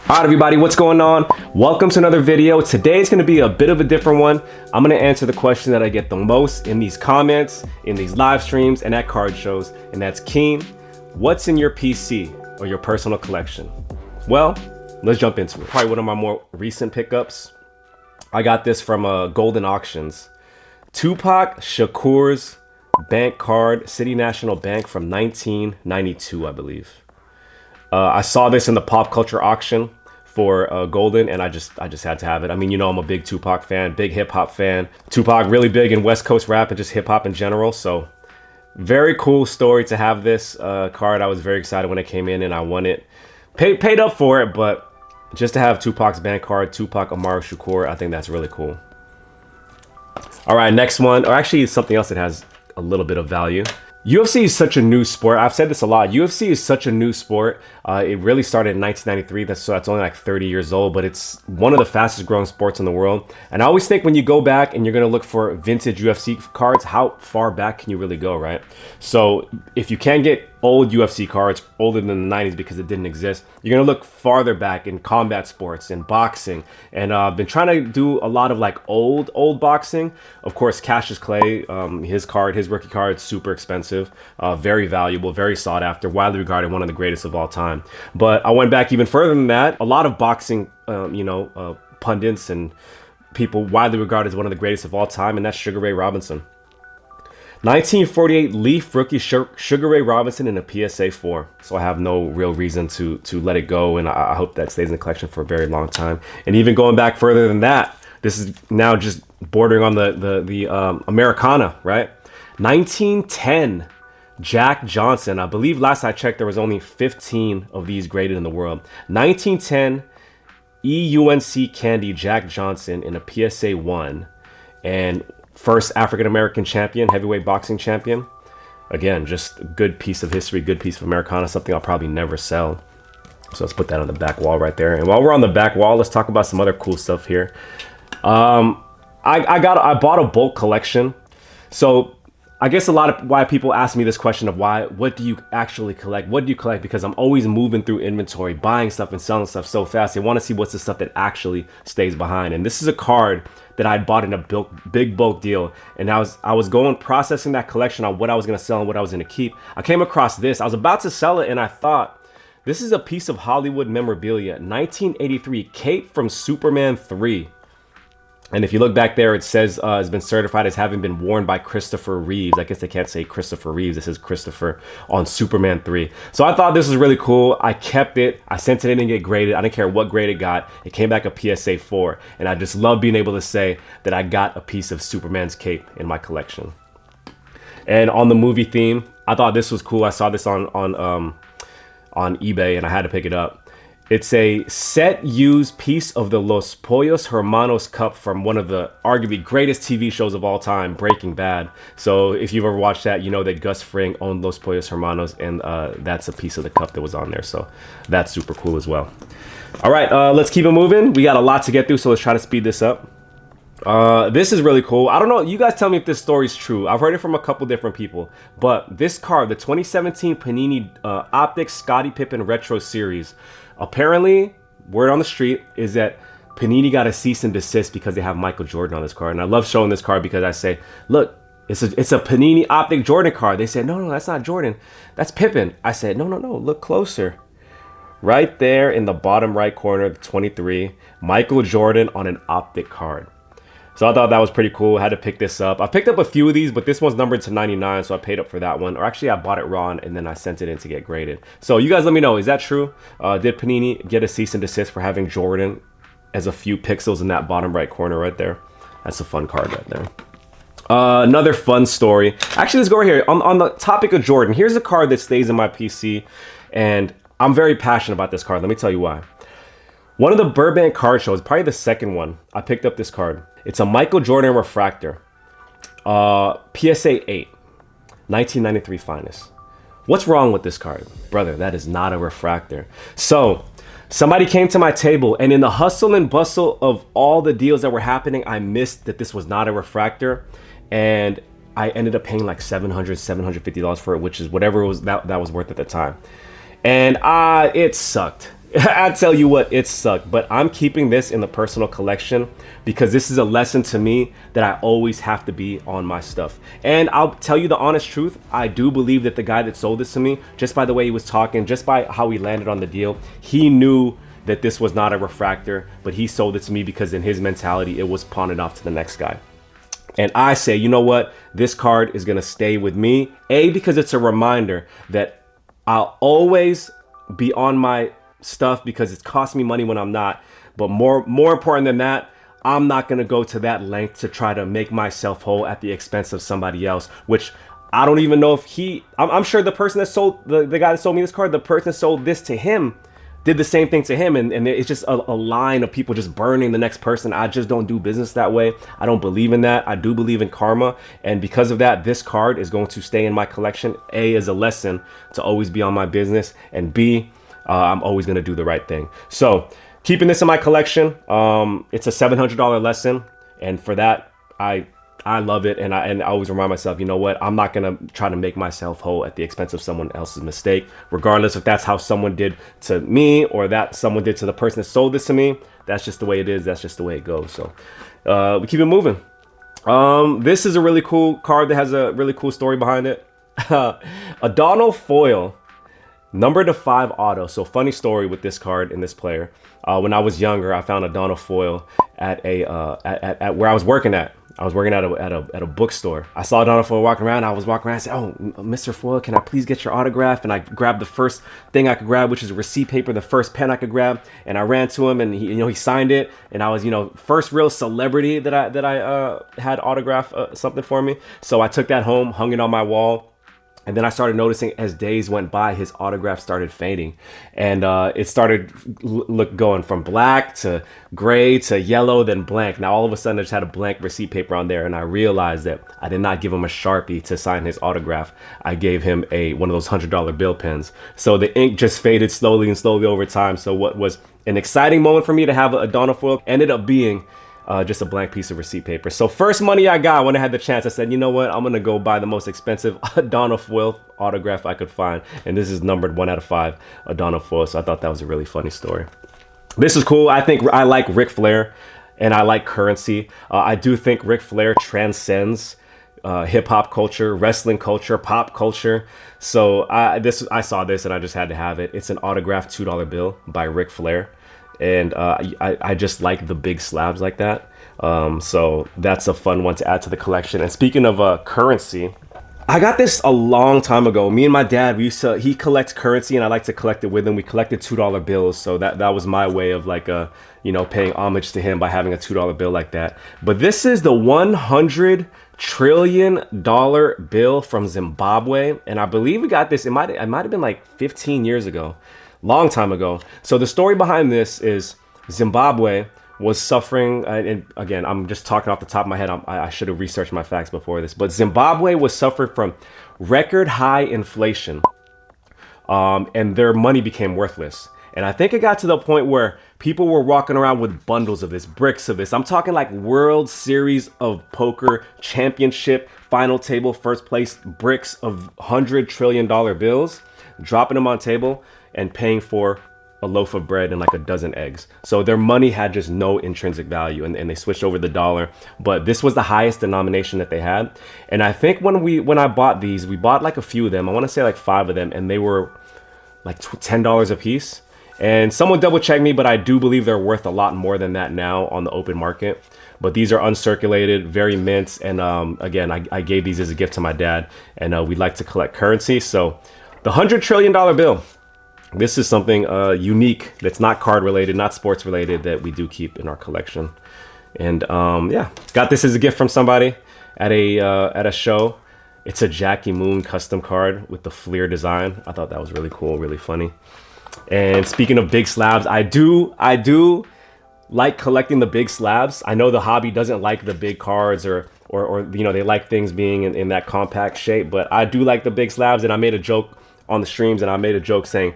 Alright everybody, what's going on? Welcome to another video. Today's going to be a bit of a different one. I'm going to answer the question that I get the most in these comments, in these live streams, and at card shows. And that's, Keen, what's in your PC or your personal collection? Well, let's jump into it. Probably one of my more recent pickups. I got this from Golden Auctions. Tupac Shakur's bank card, City National Bank from 1992, I believe. I saw this in the pop culture auction for Golden, and I just had to have it. I mean, you know, I'm a big Tupac fan, big hip hop fan. Tupac really big in West Coast rap and just hip hop in general. So very cool story to have this card. I was very excited when it came in and I won it. Paid up for it, but just to have Tupac's bank card, Tupac Amaru Shakur, I think that's really cool. All right, next one, or actually it's something else that has a little bit of value. UFC is such a new sport. I've said this a lot. UFC is such a new sport. It really started in 1993. So that's only like 30 years old, but it's one of the fastest growing sports in the world. And I always think when you go back and you're going to look for vintage UFC cards, how far back can you really go, right? So if you can get old UFC cards, older than the 90s because it didn't exist, you're going to look farther back in combat sports and boxing. And I've been trying to do a lot of like old boxing. Of course, Cassius Clay, his rookie card, super expensive, very valuable, very sought after, widely regarded one of the greatest of all time. But I went back even further than that. A lot of boxing, pundits and people widely regarded as one of the greatest of all time, and that's Sugar Ray Robinson. 1948 Leaf rookie Sugar Ray Robinson in a PSA 4. So I have no real reason to let it go, and I hope that stays in the collection for a very long time. And even going back further than that, this is now just bordering on the Americana, right? 1910 Jack Johnson. I believe last I checked there was only 15 of these graded in the world. 1910 EUNC Candy Jack Johnson in a PSA 1, and first African-American champion, heavyweight boxing champion. Again, just a good piece of history, good piece of Americana, something I'll probably never sell. So let's put that on the back wall right there. And while we're on the back wall, let's talk about some other cool stuff here. I bought a bulk collection. So I guess a lot of why people ask me this question of what do you actually collect? What do you collect? Because I'm always moving through inventory, buying stuff and selling stuff so fast. They want to see what's the stuff that actually stays behind. And this is a card that I bought in a big bulk deal. And I was processing that collection on what I was going to sell and what I was going to keep. I came across this. I was about to sell it and I thought, this is a piece of Hollywood memorabilia. 1983 cape from Superman 3. And if you look back there, it says it's been certified as having been worn by Christopher Reeves. I guess they can't say Christopher Reeves. This is Christopher on Superman 3. So I thought this was really cool. I kept it. I sent it in and get graded. I didn't care what grade it got. It came back a PSA 4. And I just love being able to say that I got a piece of Superman's cape in my collection. And on the movie theme, I thought this was cool. I saw this on eBay and I had to pick it up. It's a set used piece of the Los Pollos Hermanos cup from one of the arguably greatest TV shows of all time, Breaking Bad. So if you've ever watched that, you know that Gus Fring owned Los Pollos Hermanos, and that's a piece of the cup that was on there. So that's super cool as well. All right, let's keep it moving. We got a lot to get through, so let's try to speed this up. This is really cool. I don't know, you guys tell me if this story is true. I've heard it from a couple different people, but this card, the 2017 Panini Optic Scottie Pippen Retro Series, apparently, word on the street is that Panini got a cease and desist because they have Michael Jordan on this card. And I love showing this card because I say, look, it's a Panini Optic Jordan card. They said, no, that's not Jordan. That's Pippen. I said, no, look closer. Right there in the bottom right corner, the 23, Michael Jordan on an Optic card. So I thought that was pretty cool. I had to pick this up. I picked up a few of these, but this one's numbered to 99, so I paid up for that one. Or actually, I bought it raw, and then I sent it in to get graded. So you guys let me know, is that true? Did Panini get a cease and desist for having Jordan as a few pixels in that bottom right corner right there? That's a fun card right there. Another fun story. Actually, let's go right here. On the topic of Jordan, here's a card that stays in my PC, and I'm very passionate about this card. Let me tell you why. One of the Burbank card shows, probably the second one, I picked up this card. It's a Michael Jordan refractor. PSA 8. 1993 finest. What's wrong with this card? Brother, that is not a refractor. So, somebody came to my table, and in the hustle and bustle of all the deals that were happening, I missed that this was not a refractor. And I ended up paying like $750 for it, which is whatever it was that was worth at the time. And it sucked. I tell you what, it sucked, but I'm keeping this in the personal collection because this is a lesson to me that I always have to be on my stuff. And I'll tell you the honest truth, I do believe that the guy that sold this to me, just by the way he was talking, just by how he landed on the deal, he knew that this was not a refractor, but he sold it to me because in his mentality, it was pawn it off to the next guy. And I say, you know what? This card is going to stay with me. A, because it's a reminder that I'll always be on my stuff because it's cost me money when I'm not. But more important than that, I'm not going to go to that length to try to make myself whole at the expense of somebody else, which I don't even know if I'm sure the person that sold, the guy that sold me this card, the person that sold this to him, did the same thing to him, and it's just a line of people just burning the next person. I just don't do business that way. I don't believe in that. I do believe in karma, and because of that, this card is going to stay in my collection. A, as a lesson to always be on my business, and B, I'm always going to do the right thing. So keeping this in my collection, it's a $700 lesson, and for that, I love it, and I always remind myself, you know what? I'm not gonna try to make myself whole at the expense of someone else's mistake, regardless if that's how someone did to me or that someone did to the person that sold this to me. That's just the way it is. That's just the way it goes. So we keep it moving. This is a really cool card that has a really cool story behind it. A Donald foil, number to 5 auto. So funny story with this card and this player. When I was younger, I found a Donald foil at at where I was working at. I was working at a bookstore. I saw Donald Foyle walking around. I was walking around. I said, "Oh, Mr. Foyle, can I please get your autograph?" And I grabbed the first thing I could grab, which is receipt paper, the first pen I could grab. And I ran to him, and he signed it. And I was, first real celebrity that I had autograph something for me. So I took that home, hung it on my wall. And then I started noticing as days went by, his autograph started fading, and it started going from black to gray to yellow, then blank. Now all of a sudden, I just had a blank receipt paper on there, and I realized that I did not give him a Sharpie to sign his autograph. I gave him one of those $100 bill pens. So the ink just faded slowly and slowly over time. So what was an exciting moment for me to have a Donald foil ended up being just a blank piece of receipt paper. So first money I got when I had the chance, I said, you know what? I'm gonna go buy the most expensive Donald foil autograph I could find, and this is numbered 1 out of 5, a Donald foil. So I thought that was a really funny story. This is cool. I think I like Ric Flair, and I like currency. I do think Ric Flair transcends hip hop culture, wrestling culture, pop culture. So I saw this and I just had to have it. It's an autographed $2 bill by Ric Flair. And I just like the big slabs like that. So that's a fun one to add to the collection. And speaking of currency, I got this a long time ago. Me and my dad, he collects currency and I like to collect it with him. We collected $2 bills. So that was my way of paying homage to him by having a $2 bill like that. But this is the $100 trillion bill from Zimbabwe. And I believe we got this, it might have been like 15 years ago. Long time ago. So the story behind this is Zimbabwe was suffering, and again, I'm just talking off the top of my head. I should have researched my facts before this, but Zimbabwe was suffering from record high inflation, and their money became worthless. And I think it got to the point where people were walking around with bundles of this, bricks of this. I'm talking like World Series of Poker championship, final table, first place bricks of $100 trillion bills, dropping them on table and paying for a loaf of bread and like a dozen eggs. So their money had just no intrinsic value, and they switched over the dollar. But this was the highest denomination that they had. And I think when I bought these, we bought like a few of them. I want to say like 5 of them, and they were like $10 a piece. And someone double checked me, but I do believe they're worth a lot more than that now on the open market. But these are uncirculated, very mint. And again, I gave these as a gift to my dad, and we like to collect currency. So the $100 trillion bill. This is something unique that's not card related, not sports related, that we do keep in our collection. And yeah, got this as a gift from somebody at a show. It's a Jackie Moon custom card with the Fleer design. I thought that was really cool, really funny. And speaking of big slabs, I do like collecting the big slabs. I know the hobby doesn't like the big cards or they like things being in that compact shape, but I do like the big slabs. And I made a joke on the streams, and I made a joke saying,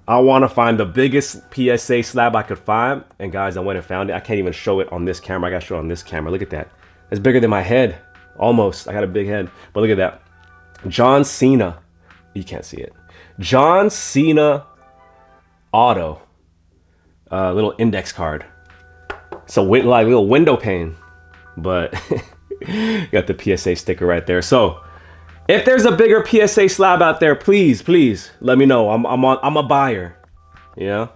I want to find the biggest PSA slab I could find. And guys, I went and found it. I can't even show it on this camera. I got to show it on this camera. Look at that. It's bigger than my head. Almost. I got a big head. But look at that. John Cena. You can't see it. John Cena auto. little index card. So like little window pane, but got the PSA sticker right there. So if there's a bigger PSA slab out there, please let me know. I'm a buyer. Yeah,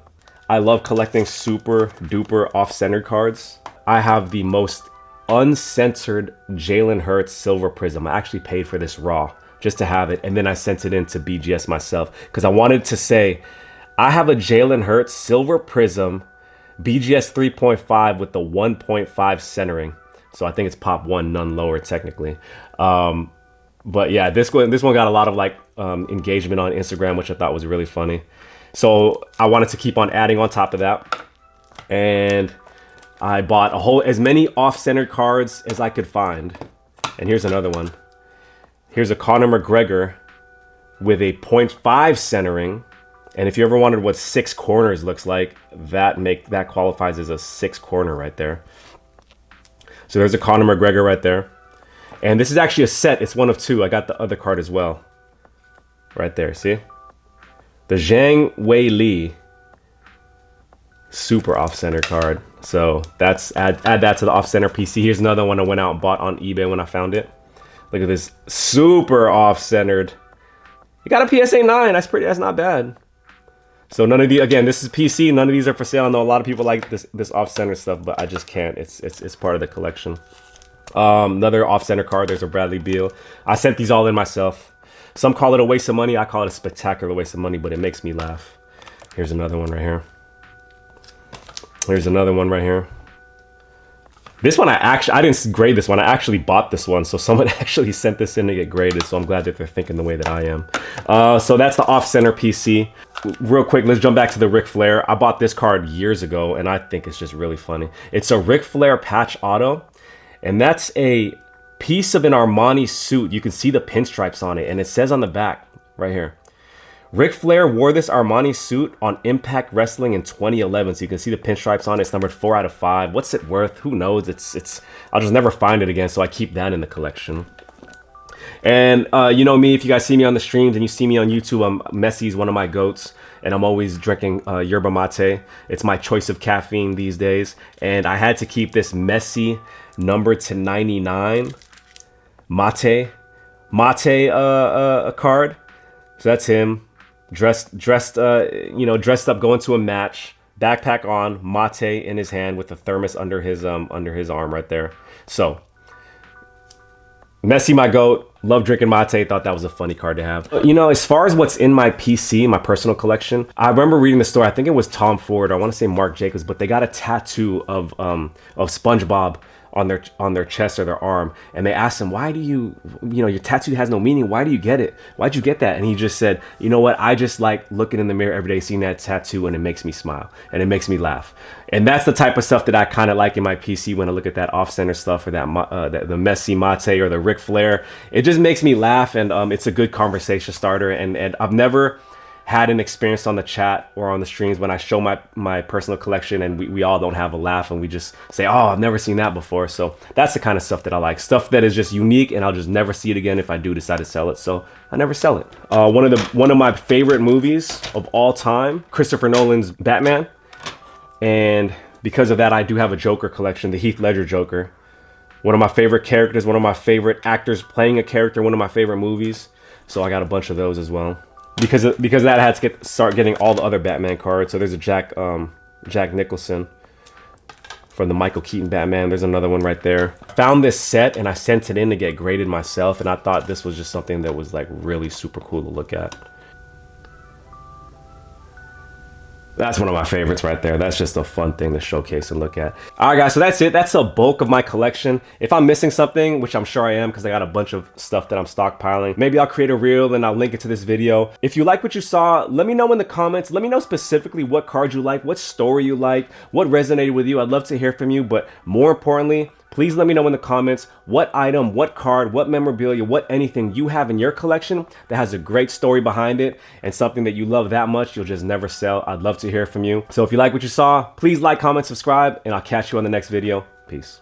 I love collecting super duper off-centered cards. I have the most uncensored Jalen Hurts silver prism. I actually paid for this raw just to have it, and then I sent it in to BGS myself because I wanted to say I have a Jalen Hurts silver prism BGS 3.5 with the 1.5 centering. So I think it's pop 1, none lower technically. But yeah, this one got a lot of like engagement on Instagram, which I thought was really funny. So I wanted to keep on adding on top of that. And I bought as many off-centered cards as I could find. And here's another one. Here's a Conor McGregor with a 0.5 centering. And if you ever wondered what 6 corners looks like, that qualifies as a 6 corner right there. So there's a Conor McGregor right there. And this is actually a set. It's one of 2. I got the other card as well. Right there, see? The Zhang Wei Li super off-center card. So that's add that to the off-center PC. Here's another one I went out and bought on eBay when I found it. Look at this super off-centered. You got a PSA 9. That's not bad. So none of the, again, this is PC. None of these are for sale. I know a lot of people like this off-center stuff, but I just can't. It's part of the collection. Another off-center card. There's a Bradley Beal. I sent these all in myself. Some call it a waste of money. I call it a spectacular waste of money, but it makes me laugh. Here's another one right here. Here's another one right here. This one I didn't grade this one. I actually bought this one. So someone actually sent this in to get graded. So I'm glad that they're thinking the way that I am. So that's the off-center PC. Real quick, let's jump back to the Ric Flair. I bought this card years ago, and I think it's just really funny. It's a Ric Flair patch auto, and that's a piece of an Armani suit. You can see the pinstripes on it, and it says on the back right here, Ric Flair wore this Armani suit on Impact Wrestling in 2011. So you can see the pinstripes on it. It's numbered 4 out of 5. What's it worth? Who knows? I'll just never find it again. So I keep that in the collection. And you know me, if you guys see me on the streams and you see me on YouTube, Messi's one of my goats. And I'm always drinking yerba mate. It's my choice of caffeine these days. And I had to keep this Messi numbered to 99 mate card. So that's him. Dressed up, going to a match, backpack on, mate in his hand with a thermos under his arm right there. So Messi, my goat, love drinking mate. Thought that was a funny card to have. You know, as far as what's in my PC, my personal collection, I remember reading the story. I think it was Tom Ford. I want to say Mark Jacobs, but they got a tattoo of SpongeBob on their chest or their arm, and they asked him, why do you your tattoo has no meaning, why do you get it, why'd you get that? And he just said, you know what, I just like looking in the mirror every day, seeing that tattoo, and it makes me smile and it makes me laugh. And that's the type of stuff that I kind of like in my PC when I look at that off-center stuff, or that the Messi mate or the Ric Flair. It just makes me laugh, and it's a good conversation starter. And I've never had an experience on the chat or on the streams when I show my personal collection and we all don't have a laugh and we just say, oh, I've never seen that before. So that's the kind of stuff that I like. Stuff that is just unique, and I'll just never see it again if I do decide to sell it. So I never sell it. One of my favorite movies of all time, Christopher Nolan's Batman. And because of that, I do have a Joker collection, the Heath Ledger Joker. One of my favorite characters, one of my favorite actors playing a character, one of my favorite movies. So I got a bunch of those as well. Because of that, I had to start getting all the other Batman cards. So there's a Jack Nicholson from the Michael Keaton Batman. There's another one right there. Found this set and I sent it in to get graded myself, and I thought this was just something that was like really super cool to look at. That's one of my favorites right there. That's just a fun thing to showcase and look at. All right, guys, so that's it. That's the bulk of my collection. If I'm missing something, which I'm sure I am because I got a bunch of stuff that I'm stockpiling, maybe I'll create a reel and I'll link it to this video. If you like what you saw, let me know in the comments. Let me know specifically what card you like, what story you like, what resonated with you. I'd love to hear from you, but more importantly, please let me know in the comments what item, what card, what memorabilia, what anything you have in your collection that has a great story behind it and something that you love that much you'll just never sell. I'd love to hear from you. So if you like what you saw, please like, comment, subscribe, and I'll catch you on the next video. Peace.